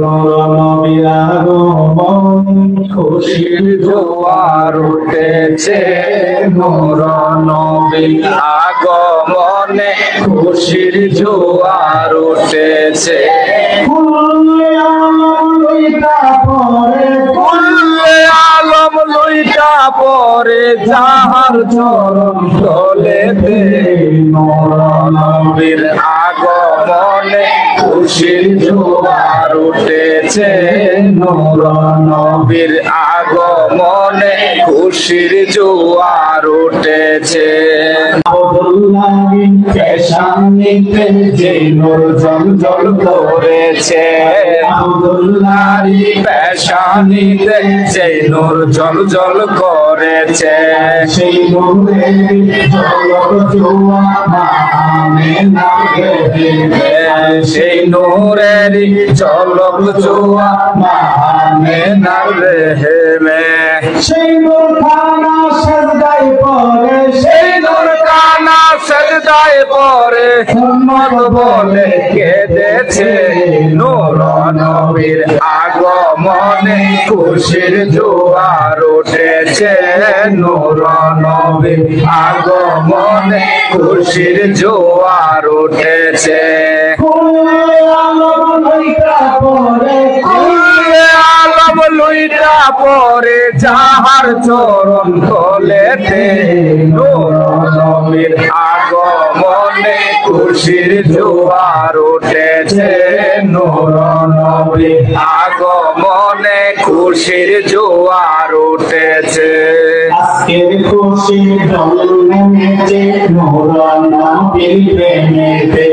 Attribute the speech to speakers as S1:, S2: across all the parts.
S1: নবীর আগমন খুশির জোয়ার উঠেছে, নূর নবীর আগমনে খুশির জোয়ার উঠেছে। কুল্লে আলম লইটা পরে যাহার চরণ তলেতে, নূর নবীর আগমনে খুশির জোয়ার উঠেছে, নূর নবীর আগমনে খুশির জোয়ার উঠেছে। আব্দুল্লাহর পেশানিতে যে নূর জ্বল করেছে, আব্দুল্লাহর পেশানিতে যে নূর জ্বল করেছে, সেই নূরের ঝলক জোয়ার আমেনা দেবে, সেই নূরের ঝলক জোয়ার আমেনার রেহেমে। সেই নূর খানা সাজদায় পড়ে, সেই নূর খানা সাজদায় পড়ে উম্মত বলে কেঁদেছে, নূর নবীর আগমনে খুশির জোয়ার উঠেছে, নূর নবীর আগমনে খুশির জোয়ার উঠেছে। কুল্লে আলম লইটা পরে যাহার চরণ তলেতে, নূর নবীর আগমনে খুশির জোয়ার উঠেছে, নূর নবীর আগমনে খুশির জোয়ার উঠেছে। আজকের খুশি ঢল নেমেছে নূর নবীর প্রেমেতে,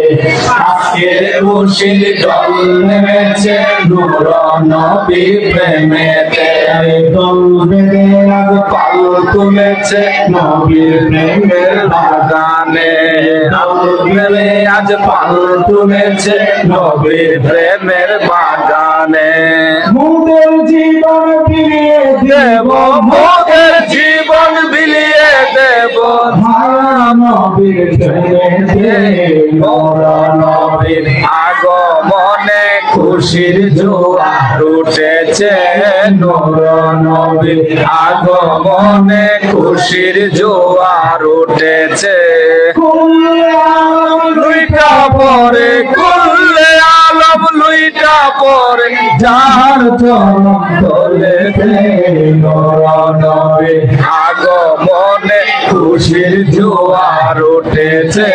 S1: আজকের খুশি ঢল নেমেছে নূর নবীর প্রেমেতে। দল বেঁধে আজ পাল তুলেছে নবীর প্রেমের বাগানে, দল বেঁধে আজ পাল তুলেছে নবীর প্রেমের বাগানে। মোদের জীবন ফিরিয়ে দেব, মোদের জীবন বিলিয়ে দেব নবীর প্রেমেতে, নূর নবীর আগমনে খুশির জোয়ার উঠেছে, নূর নবীর আগমনে খুশির জোয়ার উঠেছে। কুল্লে আলম লইটা পরে, কুল্লে আলম লইটা পরে যাহার চরণ তলেতে, নূর নবীর আগমনে খুশির জোয়ার উঠেছে,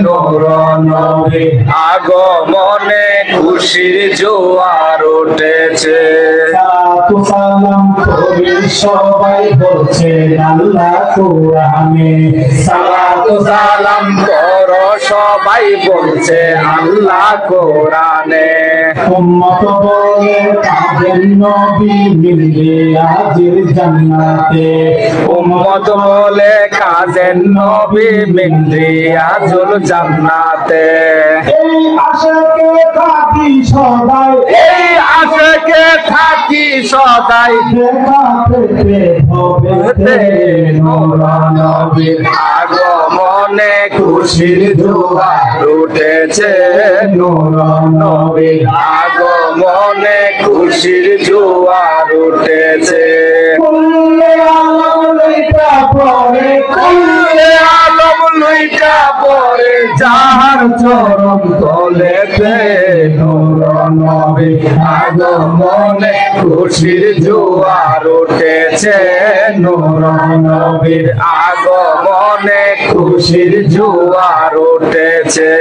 S1: নূর নবীর আগমনে খুশির জোয়ার উঠেছে। সালাম করি সবাই বলছে আল্লাহ কোরআনে, সালাতু সালাম করো সবাই বলছে আল্লাহ কোরআনে। উম্মত বলে কাঁদেন নবী মিলবে আজির জান্নাতে, উম্মত বলে কাঁদেন নবী মিলবে আজুল জান্নাতে। এই আশাকে থাকি সবাই, এই আশাকে থাকি সদাই দেখা পেতে হবে, নূর নবীর আগমনে খুশির জোয়ার উঠেছে, নূর নবীর আগমনে খুশির জোয়ার উঠেছে। কুল্লে আলম লইটা পরে, কুল্লে আলম লইটা পরে যাহার চরণ তলেতে, নূর নবীর আগমনে খুশির জোয়ার উঠেছে, নূর নবীর আগমনে খুশির জোয়ার উঠেছে।